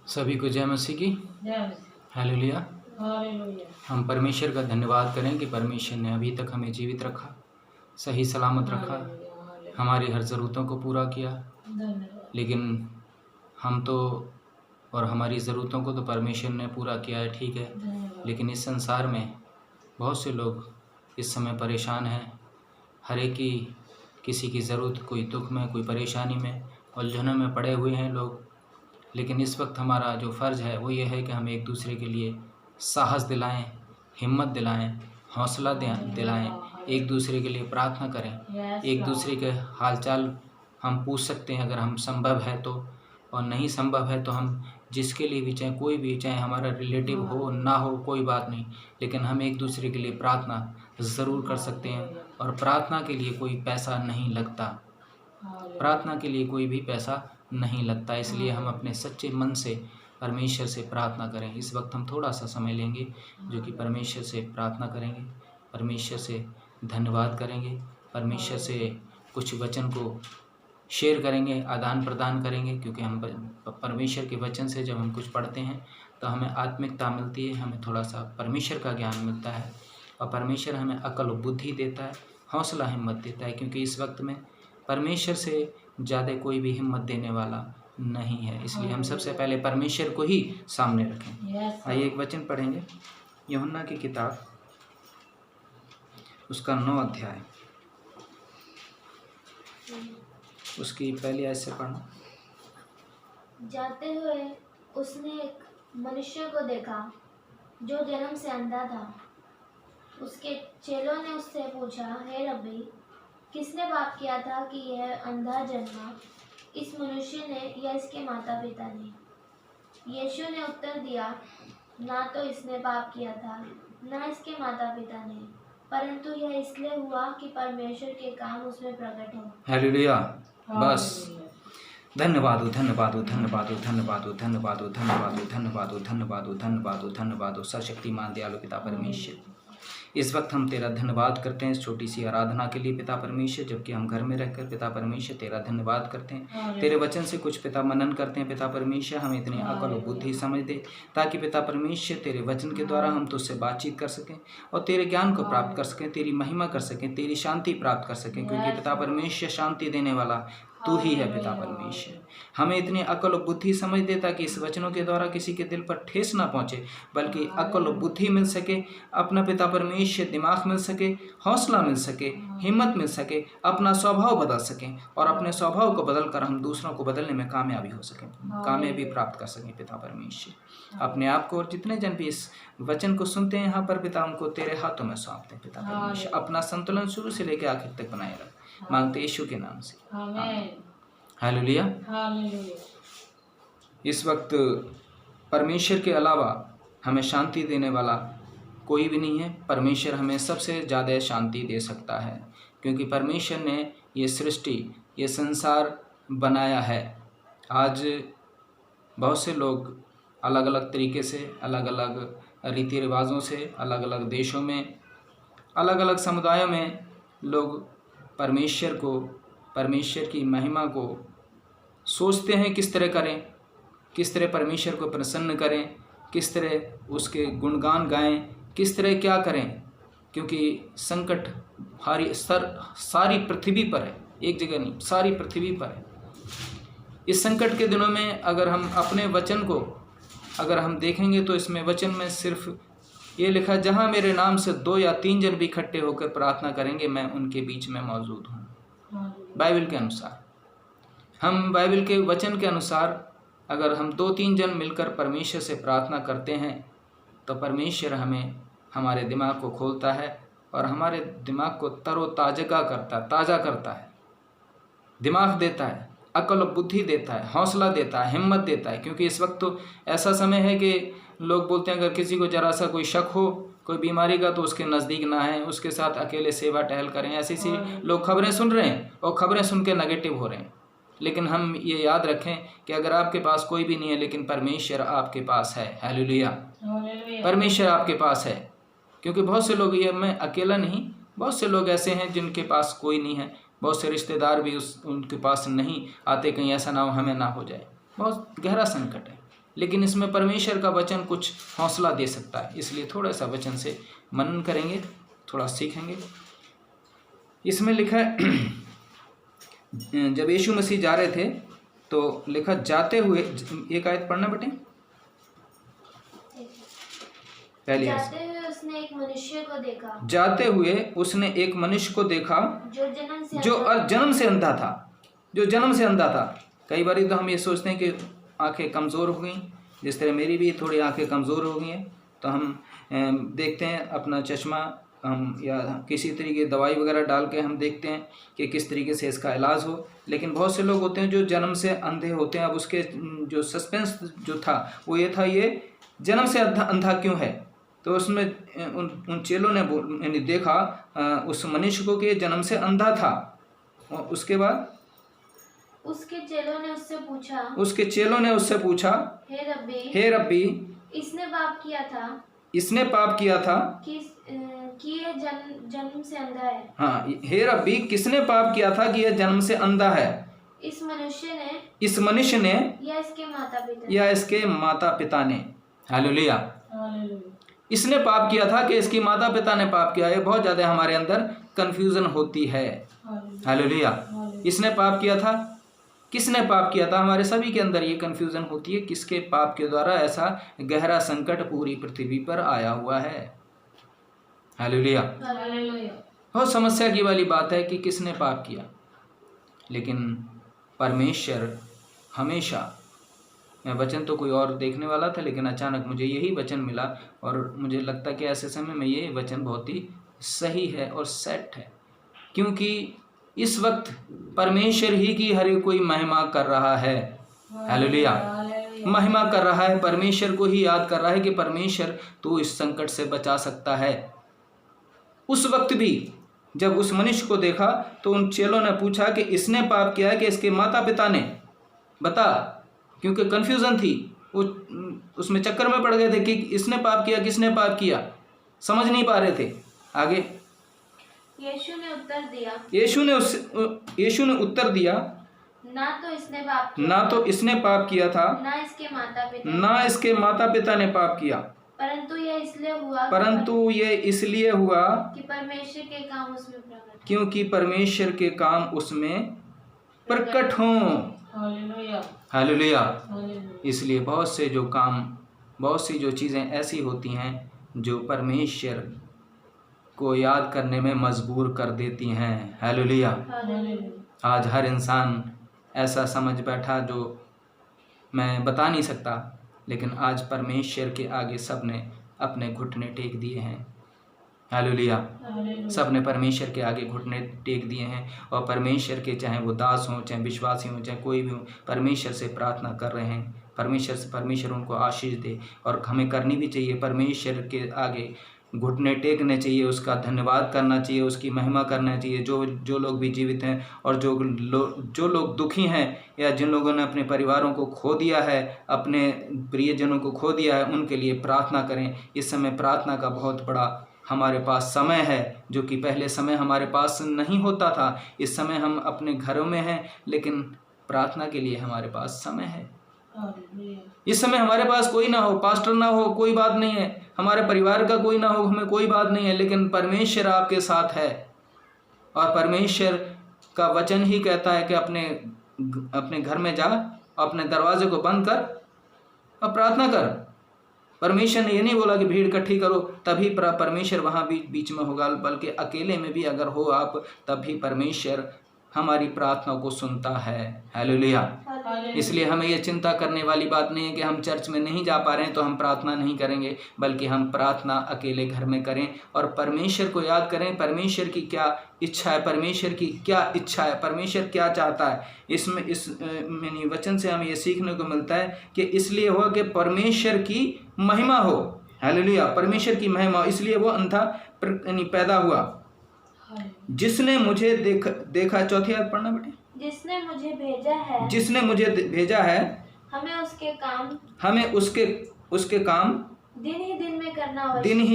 सभी को जय मसीह की। हालेलुया। हम परमेश्वर का धन्यवाद करें कि परमेश्वर ने अभी तक हमें जीवित रखा, सही सलामत रखा, हमारी हर ज़रूरतों को पूरा किया। लेकिन हम तो और हमारी ज़रूरतों को तो परमेश्वर ने पूरा किया है, ठीक है, लेकिन इस संसार में बहुत से लोग इस समय परेशान हैं। हर एक की किसी की ज़रूरत, कोई दुख में, कोई परेशानी में, उलझनों में पड़े हुए हैं लोग। लेकिन इस वक्त हमारा जो फ़र्ज़ है वो ये है कि हम एक दूसरे के लिए साहस दिलाएं, हिम्मत दिलाएं, हौसला दिलाएं, एक दूसरे के लिए प्रार्थना करें। एक दूसरे के हालचाल हम पूछ सकते हैं अगर हम संभव है तो, और नहीं संभव है तो हम जिसके लिए भी, चाहे कोई भी, चाहे हमारा रिलेटिव हो ना हो, कोई बात नहीं, लेकिन हम एक दूसरे के लिए प्रार्थना ज़रूर कर सकते हैं। और प्रार्थना के लिए कोई पैसा नहीं लगता, प्रार्थना के लिए कोई भी पैसा नहीं लगता। इसलिए हम अपने सच्चे मन से परमेश्वर से प्रार्थना करें। इस वक्त हम थोड़ा सा समय लेंगे जो कि परमेश्वर से प्रार्थना करेंगे, परमेश्वर से धन्यवाद करेंगे, परमेश्वर से कुछ वचन को शेयर करेंगे, आदान प्रदान करेंगे। क्योंकि हम परमेश्वर के वचन से जब हम कुछ पढ़ते हैं तो हमें आत्मिकता मिलती है, हमें थोड़ा सा परमेश्वर का ज्ञान मिलता है, और परमेश्वर हमें अकल और बुद्धि देता है, हौसला हिम्मत देता है। क्योंकि इस वक्त में परमेश्वर से ज़्यादा कोई भी हिम्मत देने वाला नहीं है। इसलिए हम सबसे पहले परमेश्वर को ही सामने रखें। आइए एक वचन पढ़ेंगे, यूहन्ना की किताब, उसका 9 अध्याय, उसकी पहली आयत से पढ़ना। जाते हुए उसने एक मनुष्य को देखा जो जन्म से अंधा था। उसके चेलों ने उससे पूछा, हे रब्बी, किसने पाप किया था कि यह अंधा जन्मा, इस मनुष्य ने या इसके माता पिता ने? यीशु ने उत्तर दिया, ना तो इसने पाप किया था, ना इसके माता पिता ने, परंतु यह इसलिए हुआ कि परमेश्वर के काम उसमें प्रकट हो। हालेलुया। बस धन्यवाद, धन्यवाद, धन्यवाद, धन्यवाद, धन्यवाद, धन्यवाद, धन्यवाद, धन्यवाद, धन्यवाद, धन्यवाद, सर्वशक्तिमान दयालु पिता परमेश्वर, इस वक्त हम तेरा धन्यवाद करते हैं इस छोटी सी आराधना के लिए पिता परमेश्वर। जबकि हम घर में रहकर पिता परमेश्वर तेरा धन्यवाद करते हैं, तेरे वचन से कुछ पिता मनन करते हैं पिता परमेश्वर। हमें इतनी अकल और बुद्धि समझ दे ताकि पिता परमेश्वर तेरे वचन के द्वारा हम तुझसे बातचीत कर सकें और तेरे ज्ञान को प्राप्त कर सकें, तेरी महिमा कर सकें, तेरी शांति प्राप्त कर सकें। क्योंकि पिता परमेश्वर शांति देने वाला तू ही है पिता परमेश्वर। हमें इतनी अकल और बुद्धि समझ दे ताकि इस वचनों के द्वारा किसी के दिल पर ठेस ना पहुंचे, बल्कि अकल और बुद्धि मिल सके, अपना पिता परमेश्वर दिमाग मिल सके, हौसला मिल सके, हिम्मत मिल सके, अपना स्वभाव बदल सकें और अपने स्वभाव को बदलकर हम दूसरों को बदलने में कामयाबी हो सकें, कामयाबी प्राप्त कर सकें पिता परमेश्वर। अपने आप को और जितने जन भी इस वचन को सुनते हैं यहाँ पर पिता, उनको तेरे हाथों में सौंपते हैं पिता परमेश्वर। अपना संतुलन शुरू से लेकर आखिर तक बनाए रख, मांगते यीशु के नाम से, हालेलुया। इस वक्त परमेश्वर के अलावा हमें शांति देने वाला कोई भी नहीं है। परमेश्वर हमें सबसे ज़्यादा शांति दे सकता है, क्योंकि परमेश्वर ने ये सृष्टि, ये संसार बनाया है। आज बहुत से लोग अलग अलग तरीके से, अलग अलग रीति रिवाजों से, अलग अलग देशों में, अलग अलग समुदायों में लोग परमेश्वर को, परमेश्वर की महिमा को सोचते हैं किस तरह करें, किस तरह परमेश्वर को प्रसन्न करें, किस तरह उसके गुणगान गाएं, किस तरह क्या करें। क्योंकि संकट सारी पृथ्वी पर है, एक जगह नहीं, सारी पृथ्वी पर है। इस संकट के दिनों में अगर हम अपने वचन को अगर हम देखेंगे तो इसमें वचन में सिर्फ ये लिखा, जहाँ मेरे नाम से 2 या 3 जन भी इकट्ठे होकर प्रार्थना करेंगे, मैं उनके बीच में मौजूद हूँ। बाइबल के अनुसार, हम बाइबल के वचन के अनुसार अगर हम 2-3 जन मिलकर परमेश्वर से प्रार्थना करते हैं तो परमेश्वर हमें, हमारे दिमाग को खोलता है और हमारे दिमाग को ताज़ा करता है, दिमाग देता है, अकल और बुद्धि देता है, हौसला देता है, हिम्मत देता है। क्योंकि इस वक्त तो ऐसा समय है कि लोग बोलते हैं अगर किसी को ज़रा सा कोई शक हो कोई बीमारी का तो उसके नज़दीक ना है, उसके साथ अकेले सेवा टहल करें। ऐसी सी लोग खबरें सुन रहे हैं और खबरें सुन के नेगेटिव हो रहे हैं। लेकिन हम ये याद रखें कि अगर आपके पास कोई भी नहीं है लेकिन परमेश्वर आपके पास है, हालेलुया, परमेश्वर आपके पास है। क्योंकि बहुत से लोग, ये मैं अकेला नहीं, बहुत से लोग ऐसे हैं जिनके पास कोई नहीं है, बहुत से रिश्तेदार भी उनके पास नहीं आते, कहीं ऐसा ना हो हमें ना हो जाए। बहुत गहरा संकट है। लेकिन इसमें परमेश्वर का वचन कुछ हौसला दे सकता है, इसलिए थोड़ा सा वचन से मनन करेंगे, थोड़ा सीखेंगे। इसमें लिखा है जब यीशु मसीह जा रहे थे तो लिखा जाते हुए, एक आयत पढ़ना बेटे पहली आयत। जाते हुए उसने एक मनुष्य को देखा जाते हुए उसने एक मनुष्य को देखा जो जन्म से अंधा था, जो जन्म से अंधा था। कई बार तो हम ये सोचते हैं कि आंखें कमज़ोर हो गई, जिस तरह मेरी भी थोड़ी आंखें कमज़ोर हो गई हैं, तो हम देखते हैं अपना चश्मा हम या किसी तरीके दवाई वगैरह डाल के हम देखते हैं कि किस तरीके से इसका इलाज हो। लेकिन बहुत से लोग होते हैं जो जन्म से अंधे होते हैं। अब उसके जो सस्पेंस जो था वो ये था, ये जन्म से अंधा क्यों है। तो उसमें उन चेलों ने देखा उस मनुष्य को कि जन्म से अंधा था। और उसके बाद उसके चेलों ने उससे पूछा, हे रब्बी, इसने पाप किया था कि यह जन्म से अंधा है। हाँ, हे रब्बी, किसने पाप किया था कि यह जन्म से अंधा है? इस मनुष्य ने या इसके माता पिता ने। हालेलुया। इसने पाप किया था कि इसकी माता पिता ने पाप किया। ये बहुत ज़्यादा हमारे अंदर कन्फ्यूज़न होती है। हालेलुया। इसने पाप किया था, किसने पाप किया था? हमारे सभी के अंदर ये कन्फ्यूज़न होती है, किसके पाप के द्वारा ऐसा गहरा संकट पूरी पृथ्वी पर आया हुआ है। हालेलुया। बहुत समस्या की वाली बात है कि किसने पाप किया। लेकिन परमेश्वर हमेशा, मैं वचन तो कोई और देखने वाला था लेकिन अचानक मुझे यही वचन मिला और मुझे लगता है कि ऐसे समय में ये वचन बहुत ही सही है और सेट है, क्योंकि इस वक्त परमेश्वर ही की हर कोई महिमा कर रहा है। हालेलुया। महिमा कर रहा है, परमेश्वर को ही याद कर रहा है कि परमेश्वर तो इस संकट से बचा सकता है। उस वक्त भी जब उस मनुष्य को देखा तो उन चेलों ने पूछा कि इसने पाप किया है कि इसके माता पिता ने? बता, क्योंकि कन्फ्यूज़न थी, उसमें चक्कर में पड़ गए थे कि इसने पाप किया, किसने पाप किया, समझ नहीं पा रहे थे। आगे यीशु ने उत्तर दिया, ना तो इसने पाप किया था, ना इसके माता पिता ने पाप किया, परंतु यह इसलिए हुआ कि परमेश्वर के काम उसमें प्रकट, क्योंकि परमेश्वर के काम उसमें प्रकट हों। हालेलुया। इसलिए बहुत सी जो चीज़ें ऐसी होती हैं जो परमेश्वर को याद करने में मजबूर कर देती हैं। हालेलुया। आज हर इंसान ऐसा समझ बैठा जो मैं बता नहीं सकता, लेकिन आज परमेश्वर के आगे सब ने अपने घुटने टेक दिए हैं। हालेलुया। सब ने परमेश्वर के आगे घुटने टेक दिए हैं और परमेश्वर के, चाहे वो दास हों, चाहे विश्वासी हों, चाहे कोई भी हो, परमेश्वर से प्रार्थना कर रहे हैं। परमेश्वर उनको आशीष दे और हमें करनी भी चाहिए। परमेश्वर के आगे घुटने टेकने चाहिए, उसका धन्यवाद करना चाहिए, उसकी महिमा करना चाहिए। जो लोग भी जीवित हैं और जो लोग दुखी हैं या जिन लोगों ने अपने परिवारों को खो दिया है, अपने प्रियजनों को खो दिया है, उनके लिए प्रार्थना करें। इस समय प्रार्थना का बहुत बड़ा हमारे पास समय है, जो कि पहले समय हमारे पास नहीं होता था। इस समय हम अपने घरों में हैं, लेकिन प्रार्थना के लिए हमारे पास समय है। इस समय हमारे पास कोई ना हो, पास्टर ना हो, कोई बात नहीं है, हमारे परिवार का कोई ना हो, हमें कोई बात नहीं है, लेकिन परमेश्वर आपके साथ है। और परमेश्वर का वचन ही कहता है कि अपने घर में जा, अपने दरवाजे को बंद कर और प्रार्थना कर। परमेश्वर ने ये नहीं बोला कि भीड़ इकट्ठी करो तभी परमेश्वर वहाँ बीच में होगा, बल्कि अकेले में भी अगर हो आप, तब भी परमेश्वर हमारी प्रार्थना को सुनता है। हालेलुया। इसलिए हमें ये चिंता करने वाली बात नहीं है कि हम चर्च में नहीं जा पा रहे हैं तो हम प्रार्थना नहीं करेंगे, बल्कि हम प्रार्थना अकेले घर में करें और परमेश्वर को याद करें। परमेश्वर की क्या इच्छा है, परमेश्वर की क्या इच्छा है, परमेश्वर क्या चाहता है। इस वचन से हमें ये सीखने को मिलता है कि इसलिए हो कि परमेश्वर की महिमा हो। हालेलुया। परमेश्वर की महिमा, इसलिए वो अंधा पैदा हुआ। जिसने मुझे देखा, चौथी आयत पढ़ना बेटे। जिसने मुझे भेजा है हमें उसके काम दिन ही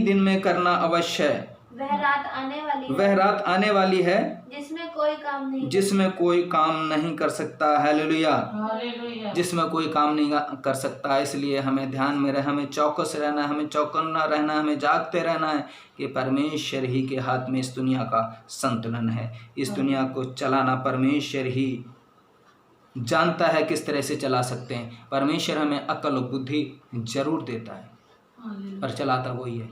दिन में करना अवश्य है। वह रात आने वाली है वह रात आने वाली है जिसमें कोई काम नहीं कर सकता। हालेलुया। हालेलुया। जिसमें कोई काम नहीं कर सकता। इसलिए हमें ध्यान में रहे, हमें चौकस रहना, हमें चौकन्ना रहना, हमें जागते रहना है कि परमेश्वर ही के हाथ में इस दुनिया का संतुलन है। इस दुनिया को चलाना परमेश्वर ही जानता है किस तरह से चला सकते हैं। परमेश्वर हमें अक्ल और बुद्धि जरूर देता है पर चलाता वही है,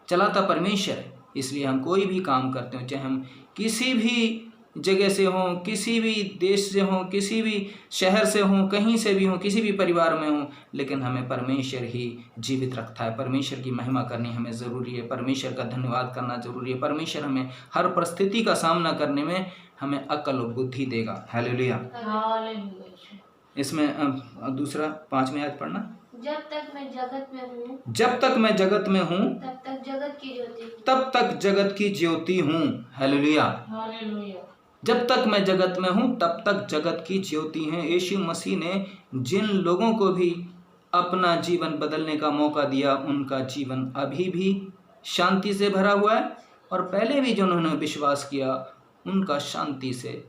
चलाता परमेश्वर है। इसलिए हम कोई भी काम करते हो, चाहे हम किसी भी जगह से हों, किसी भी देश से हों, किसी भी शहर से हों, कहीं से भी हों, किसी भी परिवार में हों, लेकिन हमें परमेश्वर ही जीवित रखता है। परमेश्वर की महिमा करनी हमें ज़रूरी है, परमेश्वर का धन्यवाद करना ज़रूरी है। परमेश्वर हमें हर परिस्थिति का सामना करने में हमें अक्ल और बुद्धि देगा। हालेलुया। इसमें दूसरा 5वें आयत पढ़ना। जब तक मैं जगत में हूँ जब तक मैं जगत में हूँ तब तक जगत की ज्योति हूँ। तब तक जगत की ज्योति हूँ। हालेलुया। हालेलुया। जब तक मैं जगत में हूँ तब तक जगत की ज्योति है। यीशु मसीह ने जिन लोगों को भी अपना जीवन बदलने का मौका दिया, उनका जीवन अभी भी शांति से भरा हुआ है, और पहले भी जिन्होंने विश्वास किया उनका शांति से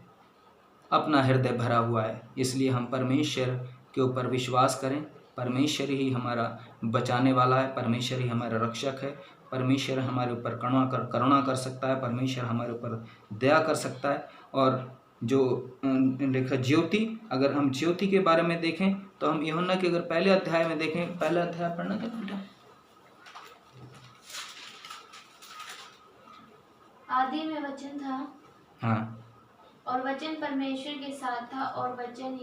अपना हृदय भरा हुआ है। इसलिए हम परमेश्वर के ऊपर विश्वास करें। परमेश्वर ही हमारा बचाने वाला है, परमेश्वर ही हमारा रक्षक है, परमेश्वर हमारे ऊपर करुणा कर सकता है, परमेश्वर हमारे ऊपर दया कर सकता है। और जो देखा ज्योति, अगर हम ज्योति के बारे में देखें तो हम यूहन्ना के अगर पहले अध्याय में देखें, पहला अध्याय पढ़ना क्या बेटा? आदि में वचन था, हाँ, और वचन परमेश्वर के साथ था, और वचन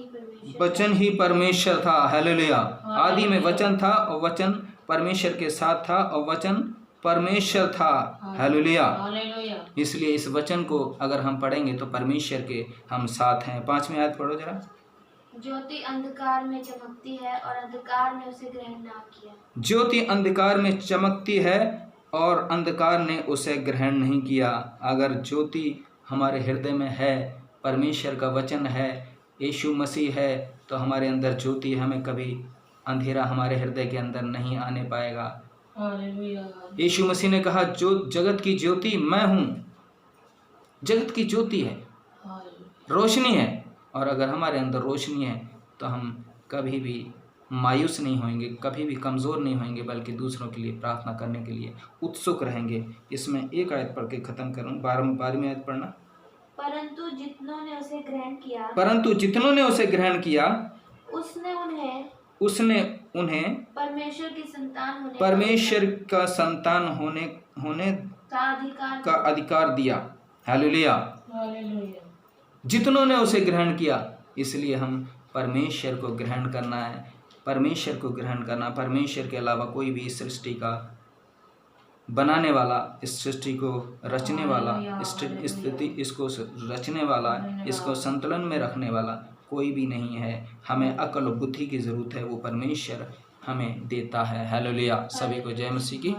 ही परमेश्वर था। हालेलुया। आदि में वचन था और वचन परमेश्वर के साथ था और वचन परमेश्वर था। हालेलुया। इसलिए इस वचन को अगर हम पढ़ेंगे तो परमेश्वर के हम साथ हैं। 5वें आयत पढ़ो जरा। ज्योति अंधकार में चमकती है और अंधकार ने उसे ग्रहण ना किया। ज्योति अंधकार में चमकती है और अंधकार ने उसे ग्रहण नहीं किया। अगर ज्योति हमारे हृदय में है, परमेश्वर का वचन है, यीशु मसीह है, तो हमारे अंदर ज्योति, हमें कभी अंधेरा हमारे हृदय के अंदर नहीं आने पाएगा। यीशु मसीह ने कहा, जो जगत की ज्योति मैं हूँ। जगत की ज्योति है, रोशनी है, और अगर हमारे अंदर रोशनी है तो हम कभी भी मायूस नहीं होंगे, कभी भी कमज़ोर नहीं होंगे, बल्कि दूसरों के लिए प्रार्थना करने के लिए उत्सुक रहेंगे। इसमें एक आयत पढ़ के ख़त्म करूँ, 12वीं आयत पढ़ना। परंतु जितनों ने उसे ग्रहण किया उसने उन्हें परमेश्वर का संतान होने का अधिकार दिया। हालेलुया। जितनों ने उसे ग्रहण किया। इसलिए हम परमेश्वर को ग्रहण करना है, परमेश्वर को ग्रहण करना। परमेश्वर के अलावा कोई भी इस सृष्टि का बनाने वाला, इस सृष्टि को रचने वाला, इसको रचने वाला, इसको संतुलन में रखने वाला कोई भी नहीं है। हमें अक्ल और बुद्धि की ज़रूरत है, वो परमेश्वर हमें देता है। हालेलुया। सभी को जय मसीह की।